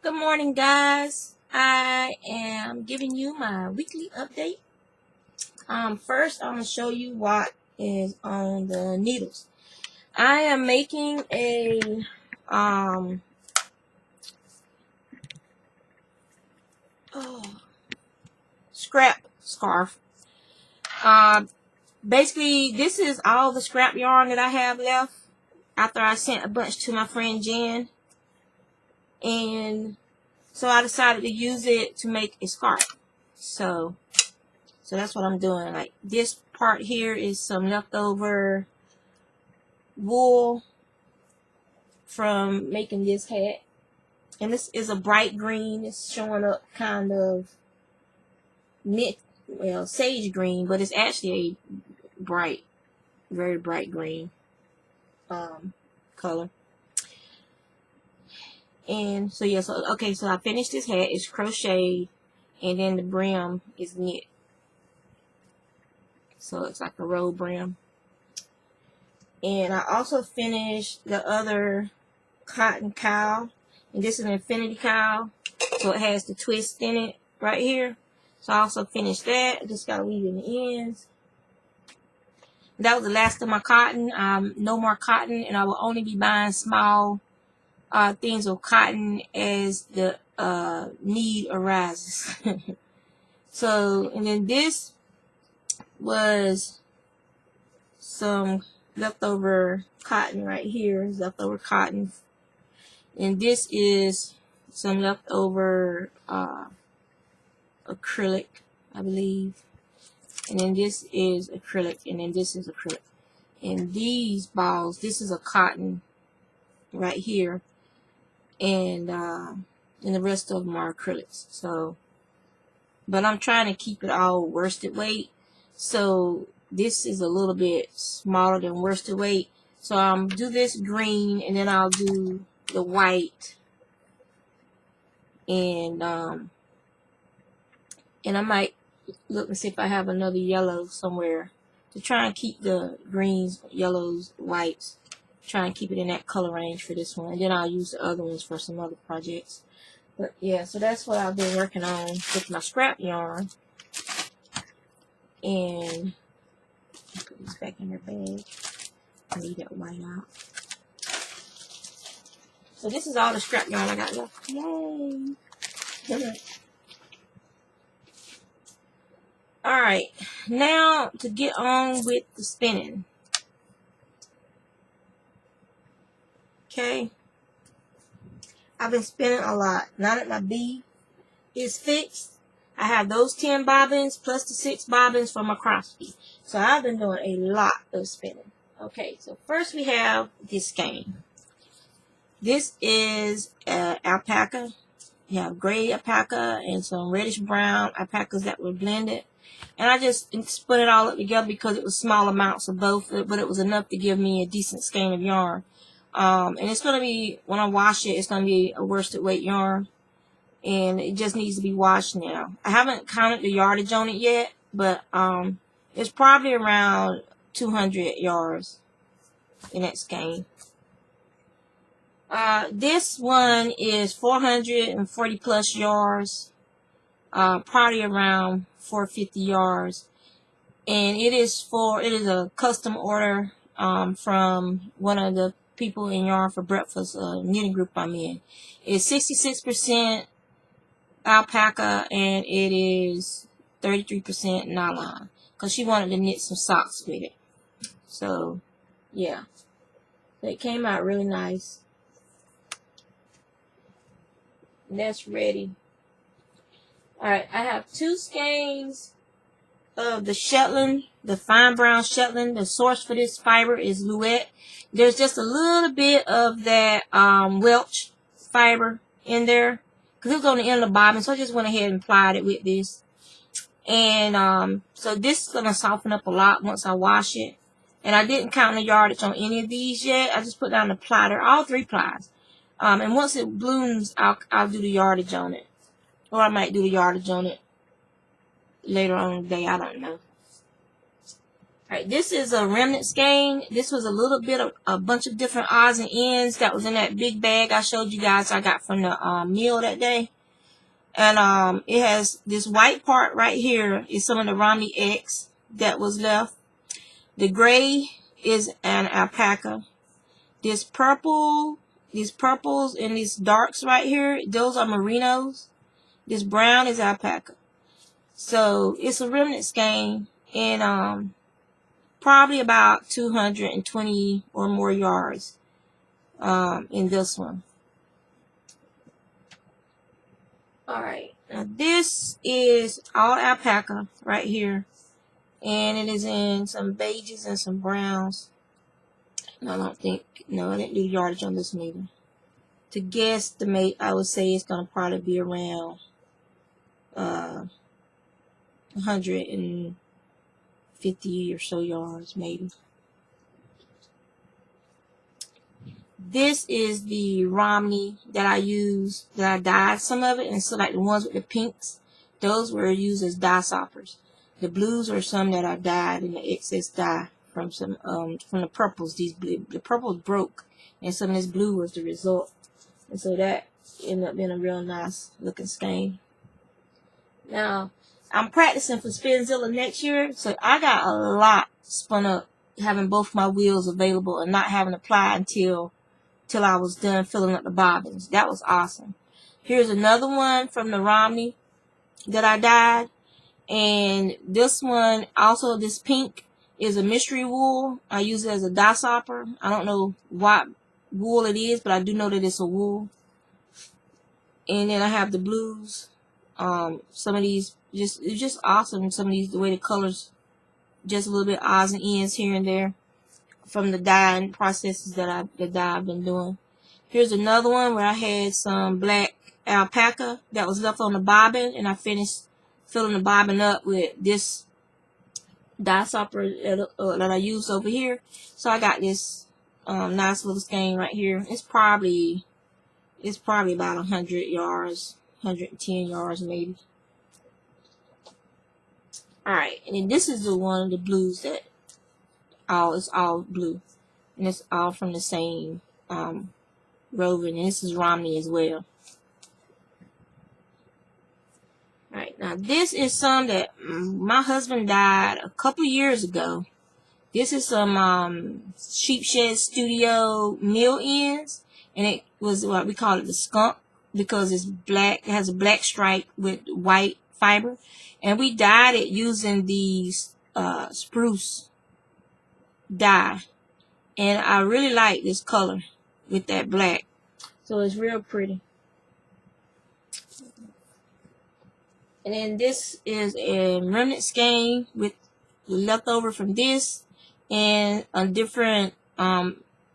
Good morning, guys. I am giving you my weekly update. First, I'm going to show you what is on the needles. I am making a scrap scarf. Basically, this is all the scrap yarn that I have left after I sent a bunch to my friend Jen, and so I decided to use it to make a scarf. So that's what I'm doing. Like, this part here is some leftover wool from making this hat, and this is a bright green. It's showing up kind of sage green, but it's actually a bright, very bright green color. And so yeah, so I finished this hat. It's crocheted, and then the brim is knit, so it's like a roll brim. And I also finished the other cotton cowl, and this is an infinity cowl, so it has the twist in it right here. So I also finished that. I just gotta weave in the ends. That was the last of my cotton. No more cotton, and I will only be buying small things of cotton as the need arises. So, and then this was some leftover cotton right here. Leftover cotton. And this is some leftover acrylic, I believe. And then this is acrylic, and then this is acrylic. And these balls, this is a cotton right here, and the rest of them are acrylics. So, but I'm trying to keep it all worsted weight. So this is a little bit smaller than worsted weight. So I'll do this green, and then I'll do the white, and I might look and see if I have another yellow somewhere to try and keep the greens, yellows, whites, try and keep it in that color range for this one. And then I'll use the other ones for some other projects. But yeah, so that's what I've been working on with my scrap yarn. And put this back in your bag. I need that white out. So this is all the scrap yarn I got left. Yay! Alright, now to get on with the spinning. Okay. I've been spinning a lot. Now that my bee is fixed, I have those 10 bobbins plus the 6 bobbins for my cross bee. So I've been doing a lot of spinning. Okay, so first we have this skein. This is alpaca. You have gray alpaca and some reddish brown alpacas that were blended. And I just split it all up together because it was small amounts of both, but it was enough to give me a decent skein of yarn. And it's going to be, when I wash it, it's going to be a worsted weight yarn. And it just needs to be washed now. I haven't counted the yardage on it yet, but it's probably around 200 yards in that skein. This one is 440 plus yards, probably around 450 yards, and it is a custom order from one of the people in Yarn for Breakfast knitting group I'm in. It's 66% alpaca and it is 33% nylon, because she wanted to knit some socks with it. So yeah, it came out really nice. And that's ready. Alright, I have 2 skeins of the Shetland, the fine brown Shetland. The source for this fiber is Louette. There's just a little bit of that Welch fiber in there, because it was on the end of the bobbin, so I just went ahead and plied it with this. And so this is going to soften up a lot once I wash it. And I didn't count the yardage on any of these yet. I just put down the ply. They're all 3 plies. And once it blooms, I'll do the yardage on it. Or I might do the yardage on it later on in the day. I don't know. Alright, this is a remnant skein. This was a little bit of a bunch of different odds and ends that was in that big bag I showed you guys I got from the meal that day. And it has this white part right here is some of the Romney X that was left. The gray is an alpaca. This purple, these purples and these darks right here, those are merinos. This brown is alpaca. So it's a remnant skein, and probably about 220 or more yards in this one. Alright, now this is all alpaca right here, and it is in some beiges and some browns. I don't think, no, I didn't do yardage on this one either. To guesstimate, I would say it's going to probably be around 150 or so yards, maybe. This is the Romney that I used, that I dyed some of it, and so like the ones with the pinks, those were used as dye soppers. The blues are some that I dyed in the excess dye from some from the purples. The purples broke, and some of this blue was the result, and so that ended up being a real nice looking skein. Now I'm practicing for Spinzilla next year, so I got a lot spun up having both my wheels available and not having to apply until I was done filling up the bobbins. That was awesome. Here's another one from the Romney that I dyed, and this one also, this pink, is a mystery wool. I use it as a dye sopper. I don't know what wool it is, but I do know that it's a wool. And then I have the blues. Some of these it's just awesome. Some of these, the way the colors, just a little bit odds and ends here and there from the dyeing processes that I've been doing. Here's another one where I had some black alpaca that was left on the bobbin, and I finished filling the bobbin up with this dye sopper that I used over here. So I got this nice little skein right here. It's probably about 100 yards, 110 yards maybe. Alright, and then this is the one of the blues that it's all blue, and it's all from the same roving, and this is Romney as well. Alright, now this is some that my husband dyed a couple years ago. This is some Sheepshed Studio mill ends, and it was what we call it the skunk because it's black. It has a black stripe with white fiber, and we dyed it using these spruce dye, and I really like this color with that black, so it's real pretty. And then this is a remnant skein with leftover from this, and a different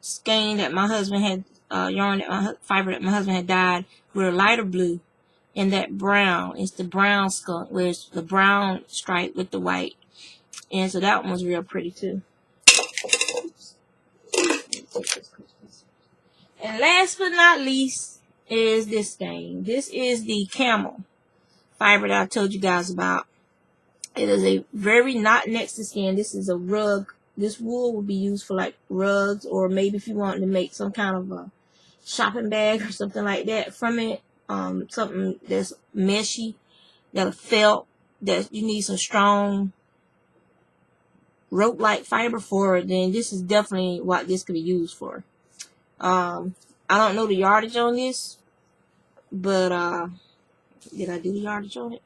skein that my husband had, fiber that my husband had dyed with a lighter blue, and that brown. It's the brown skunk, where it's the brown stripe with the white, and so that one was real pretty too. And last but not least is this skein. This is the camel fiber that I told you guys about. It is a very not next to skin. This is a rug. This wool will be used for like rugs, or maybe if you want to make some kind of a shopping bag or something like that from it. Something that's meshy, that a felt, that you need some strong rope-like fiber for, then this is definitely what this could be used for. I don't know the yardage on this, but did I do the yardage on it?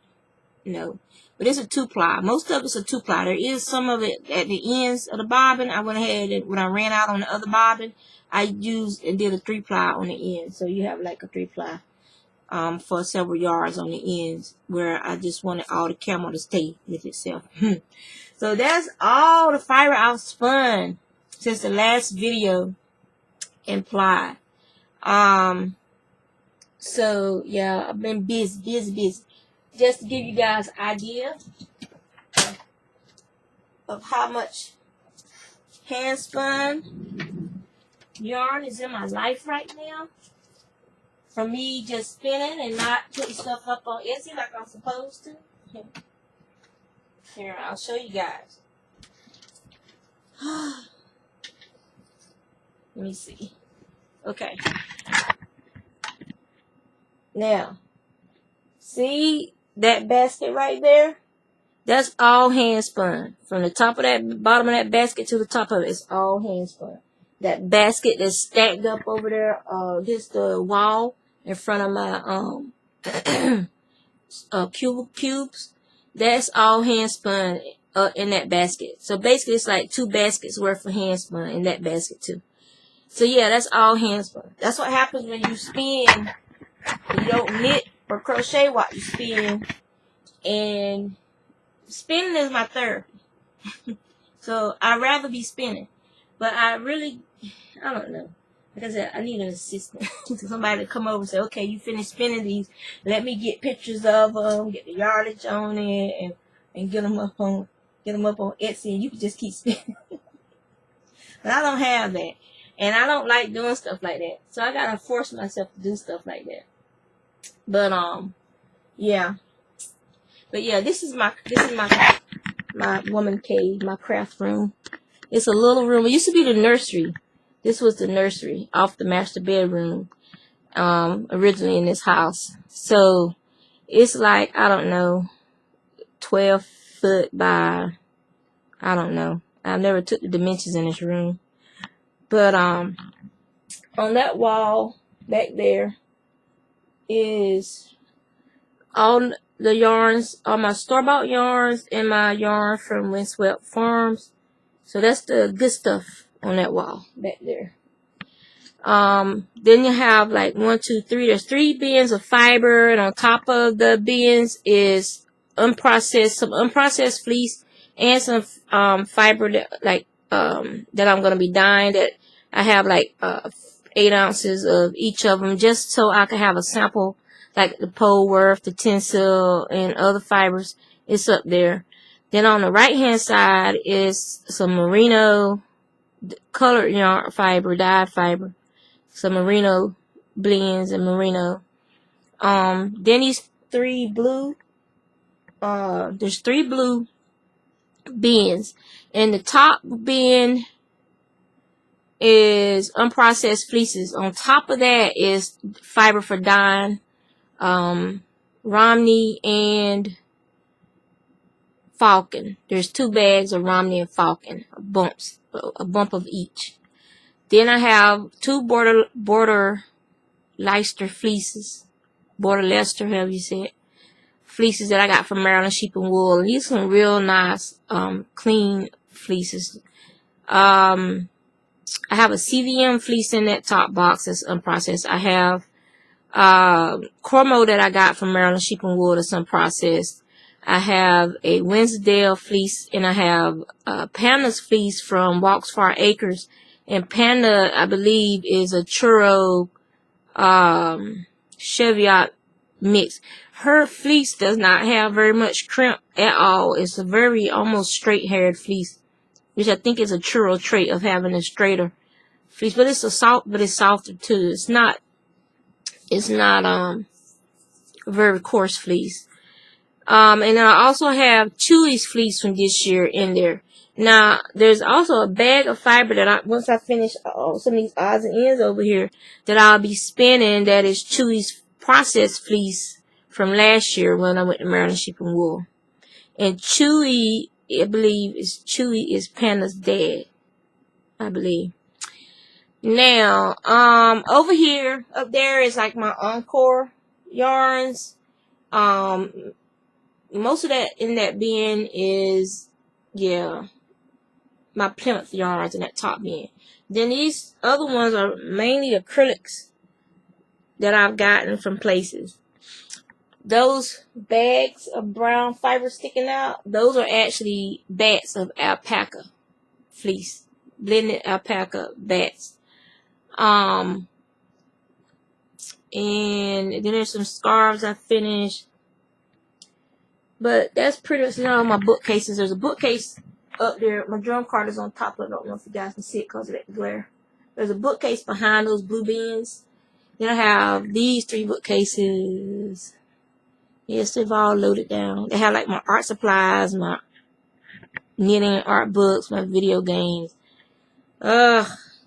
No. But it's a 2-ply. Most of it's a 2-ply. There is some of it at the ends of the bobbin. I went ahead and when I ran out on the other bobbin, I used and did a 3-ply on the end. So you have like a 3-ply for several yards on the ends, where I just wanted all the camel to stay with itself. So that's all the fiber I've spun since the last video implied. So yeah, I've been busy. Just to give you guys an idea of how much hand spun yarn is in my life right now. From me just spinning and not putting stuff up on Etsy like I'm supposed to. Here, I'll show you guys. Let me see. Okay. Now, see that basket right there? That's all hand spun. From the top of that, bottom of that basket to the top of it, it's all hand spun. That basket that's stacked up over there, against the wall in front of my cubes, that's all hand spun in that basket. So basically, it's like 2 baskets worth of hand spun in that basket too. So yeah, that's all hand spun. That's what happens when you spin. You don't knit or crochet while you spin, and spinning is my therapy. So I'd rather be spinning, but I don't know. Like I said, I need an assistant. Somebody to come over and say, okay, you finished spinning these. Let me get pictures of them, get the yardage on it, and get them up on Etsy, and you can just keep spinning. But I don't have that, and I don't like doing stuff like that. So I gotta force myself to do stuff like that. But yeah. But yeah, this is my woman cave, my craft room. It's a little room. It used to be the nursery. This was the nursery off the master bedroom, originally in this house. So it's like, I don't know, 12 foot by, I don't know. I never took the dimensions in this room. But on that wall back there is all the yarns, all my store-bought yarns and my yarn from Windswept Farms. So that's the good stuff on that wall back there. Then you have like 1, 2, 3. There's 3 bins of fiber, and on top of the bins is some unprocessed fleece and some fiber that that I'm gonna be dyeing. That I have like 8 ounces of each of them, just so I can have a sample, like the pole worth, the tencel, and other fibers. It's up there. Then on the right hand side is some merino colored yarn fiber, dyed fiber, some merino blends and merino. Then these 3 blue, there's 3 blue bins, and the top bin is unprocessed fleeces. On top of that is fiber for dyeing, Romney and Falcon. There's 2 bags of Romney and Falcon, a bump of each. Then I have 2 border Leicester fleeces, border Leicester, however you say it, fleeces that I got from Maryland Sheep and Wool. And these are some real nice, clean fleeces. I have a CVM fleece in that top box that's unprocessed. I have Cormo that I got from Maryland Sheep and Wool that's unprocessed. I have a Winsdale fleece, and I have Panda's fleece from Walks Far Acres. And Panda, I believe, is a churro Cheviot mix. Her fleece does not have very much crimp at all. It's a very almost straight-haired fleece, which I think is a churro trait of having a straighter fleece. But it's it's softer too. It's not very coarse fleece. And I also have Chewy's fleece from this year in there. Now, there's also a bag of fiber that once I finish some of these odds and ends over here, that I'll be spinning, that is Chewy's processed fleece from last year when I went to Maryland Sheep and Wool. And Chewy, I believe, is Panda's dad, I believe. Now, over here, up there is like my Encore yarns. Most of that in that bin is, yeah, my Plymouth yarns in that top bin. Then these other ones are mainly acrylics that I've gotten from places. Those bags of brown fiber sticking out, those are actually bats of alpaca fleece, blended alpaca bats. And then there's some scarves I finished. But that's pretty much all my bookcases. There's a bookcase up there. My drum card is on top of it. I don't know if you guys can see it because of that glare. There's a bookcase behind those blue bins. Then I have these 3 bookcases. Yes, they've all loaded down. They have like my art supplies, my knitting, art books, my video games.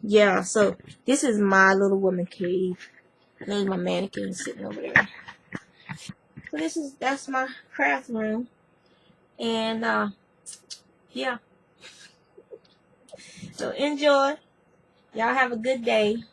Yeah, so this is my little woman cave. There's my mannequin sitting over there. So that's my craft room. And yeah. So enjoy. Y'all have a good day.